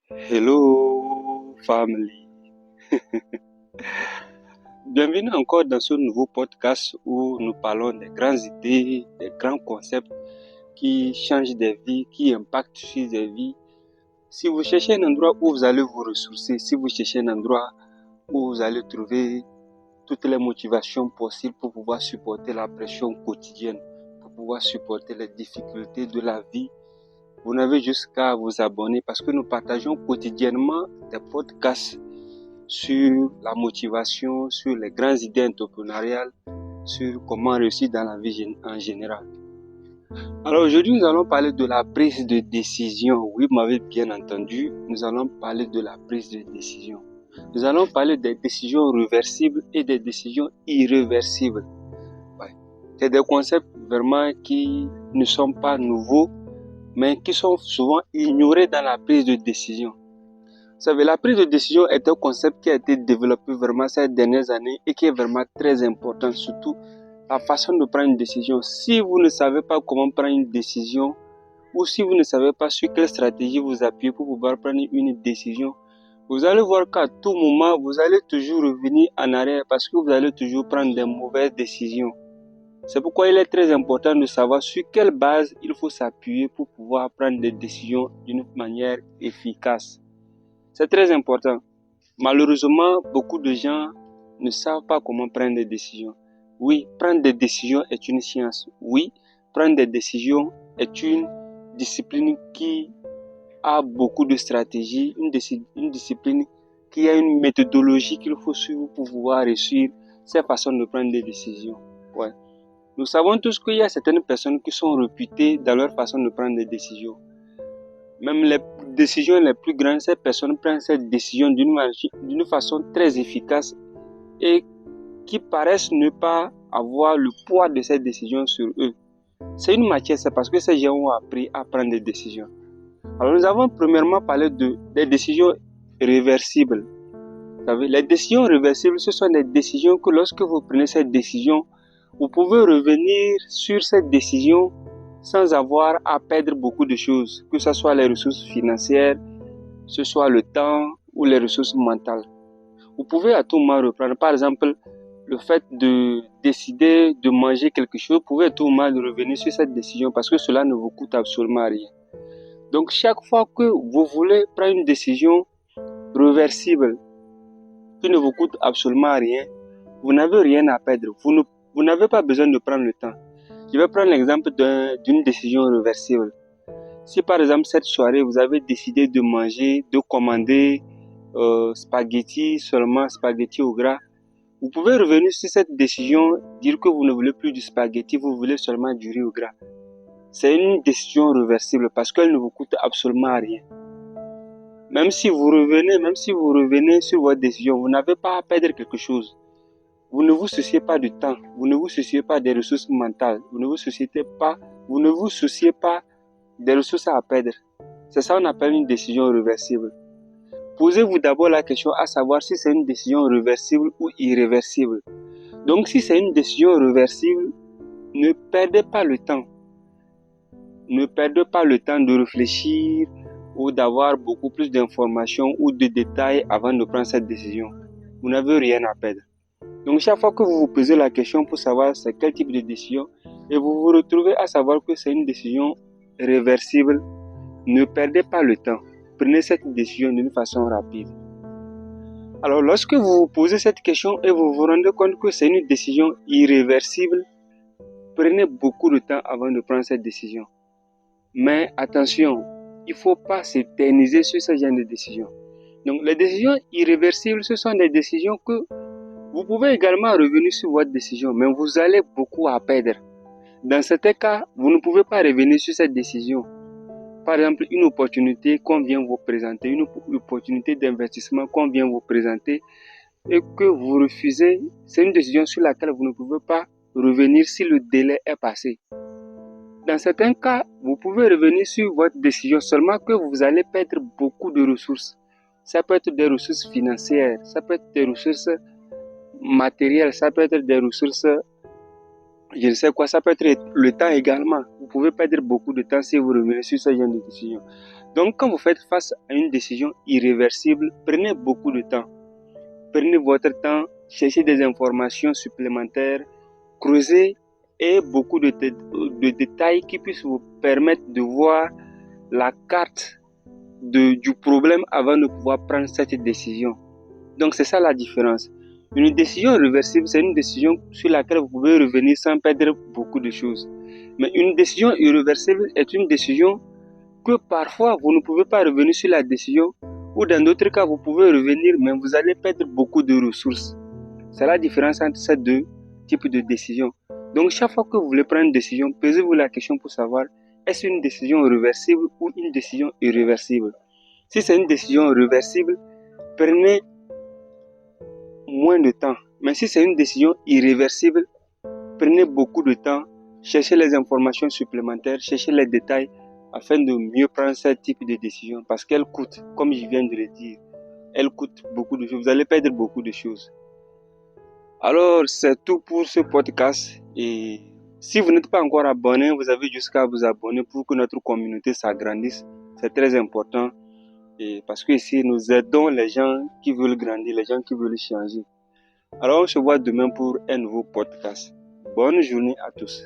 Hello, family. Bienvenue encore dans ce nouveau podcast où nous parlons des grandes idées, des grands concepts qui changent des vies, qui impactent sur des vies. Si vous cherchez un endroit où vous allez vous ressourcer, si vous cherchez un endroit où vous allez trouver toutes les motivations possibles pour pouvoir supporter la pression quotidienne, pour pouvoir supporter les difficultés de la vie, vous n'avez juste qu'à vous abonner parce que nous partageons quotidiennement des podcasts sur la motivation, sur les grandes idées entrepreneuriales, sur comment réussir dans la vie en général. Alors aujourd'hui, nous allons parler de la prise de décision. Oui, vous m'avez bien entendu, nous allons parler de la prise de décision. Nous allons parler des décisions réversibles et des décisions irréversibles. Ouais. C'est des concepts vraiment qui ne sont pas nouveaux, mais qui sont souvent ignorés dans la prise de décision. Vous savez, la prise de décision est un concept qui a été développé vraiment ces dernières années et qui est vraiment très important, surtout la façon de prendre une décision. Si vous ne savez pas comment prendre une décision ou si vous ne savez pas sur quelle stratégie vous appuyer pour pouvoir prendre une décision, vous allez voir qu'à tout moment, vous allez toujours revenir en arrière parce que vous allez toujours prendre des mauvaises décisions. C'est pourquoi il est très important de savoir sur quelle base il faut s'appuyer pour pouvoir prendre des décisions d'une manière efficace. C'est très important. Malheureusement, beaucoup de gens ne savent pas comment prendre des décisions. Oui, prendre des décisions est une science. Oui, prendre des décisions est une discipline qui a beaucoup de stratégies, une discipline qui a une méthodologie qu'il faut suivre pour pouvoir réussir ces façons de prendre des décisions. Ouais. Nous savons tous qu'il y a certaines personnes qui sont réputées dans leur façon de prendre des décisions. Même les décisions les plus grandes, ces personnes prennent cette décision d'une façon très efficace et qui paraissent ne pas avoir le poids de cette décision sur eux. C'est une matière, c'est parce que ces gens ont appris à prendre des décisions. Alors nous avons premièrement parlé des décisions réversibles. Vous savez, les décisions réversibles, ce sont des décisions que lorsque vous prenez cette décision, vous pouvez revenir sur cette décision sans avoir à perdre beaucoup de choses, que ce soit les ressources financières, que ce soit le temps ou les ressources mentales. Vous pouvez à tout moment reprendre. Par exemple, le fait de décider de manger quelque chose, vous pouvez à tout moment revenir sur cette décision parce que cela ne vous coûte absolument rien. Donc, chaque fois que vous voulez prendre une décision réversible qui ne vous coûte absolument rien, vous n'avez rien à perdre. Vous n'avez pas besoin de prendre le temps. Je vais prendre l'exemple d'une décision réversible. Si par exemple cette soirée vous avez décidé de manger, de commander spaghetti au gras, vous pouvez revenir sur cette décision, dire que vous ne voulez plus du spaghetti, vous voulez seulement du riz au gras. C'est une décision réversible parce qu'elle ne vous coûte absolument rien. Même si vous revenez sur votre décision, vous n'avez pas à perdre quelque chose. Vous ne vous souciez pas du temps, vous ne vous souciez pas des ressources mentales, vous ne vous souciez pas des ressources à perdre. C'est ça qu'on appelle une décision réversible. Posez-vous d'abord la question à savoir si c'est une décision réversible ou irréversible. Donc si c'est une décision réversible, ne perdez pas le temps. Ne perdez pas le temps de réfléchir ou d'avoir beaucoup plus d'informations ou de détails avant de prendre cette décision. Vous n'avez rien à perdre. Donc chaque fois que vous vous posez la question pour savoir c'est quel type de décision et vous vous retrouvez à savoir que c'est une décision réversible, ne perdez pas le temps. Prenez cette décision d'une façon rapide. Alors lorsque vous vous posez cette question et vous vous rendez compte que c'est une décision irréversible, prenez beaucoup de temps avant de prendre cette décision. Mais attention, il ne faut pas s'éterniser sur ce genre de décision. Donc les décisions irréversibles, ce sont des décisions que vous pouvez également revenir sur votre décision, mais vous allez beaucoup à perdre. Dans certains cas, vous ne pouvez pas revenir sur cette décision. Par exemple, une opportunité qu'on vient vous présenter, une opportunité d'investissement qu'on vient vous présenter et que vous refusez, c'est une décision sur laquelle vous ne pouvez pas revenir si le délai est passé. Dans certains cas, vous pouvez revenir sur votre décision seulement que vous allez perdre beaucoup de ressources. Ça peut être des ressources financières, ça peut être des ressources matérielles, ça peut être des ressources, je ne sais quoi, ça peut être le temps également. Vous pouvez perdre beaucoup de temps si vous revenez sur ce genre de décision. Donc, quand vous faites face à une décision irréversible, prenez beaucoup de temps. Prenez votre temps, cherchez des informations supplémentaires, creusez et beaucoup de détails qui puissent vous permettre de voir la carte du problème avant de pouvoir prendre cette décision. Donc, c'est ça la différence. Une décision réversible, c'est une décision sur laquelle vous pouvez revenir sans perdre beaucoup de choses. Mais une décision irréversible est une décision que parfois vous ne pouvez pas revenir sur la décision, ou dans d'autres cas vous pouvez revenir mais vous allez perdre beaucoup de ressources. C'est la différence entre ces deux types de décisions. Donc chaque fois que vous voulez prendre une décision, posez-vous la question pour savoir est-ce une décision réversible ou une décision irréversible. Si c'est une décision réversible, prenez moins de temps. Mais si c'est une décision irréversible, prenez beaucoup de temps, cherchez les informations supplémentaires, cherchez les détails afin de mieux prendre ce type de décision parce qu'elle coûte, comme je viens de le dire, elle coûte beaucoup de choses. Vous allez perdre beaucoup de choses. Alors, c'est tout pour ce podcast. Et si vous n'êtes pas encore abonné, vous avez jusqu'à vous abonner pour que notre communauté s'agrandisse. C'est très important. Et parce que ici, nous aidons les gens qui veulent grandir, les gens qui veulent changer. Alors, on se voit demain pour un nouveau podcast. Bonne journée à tous.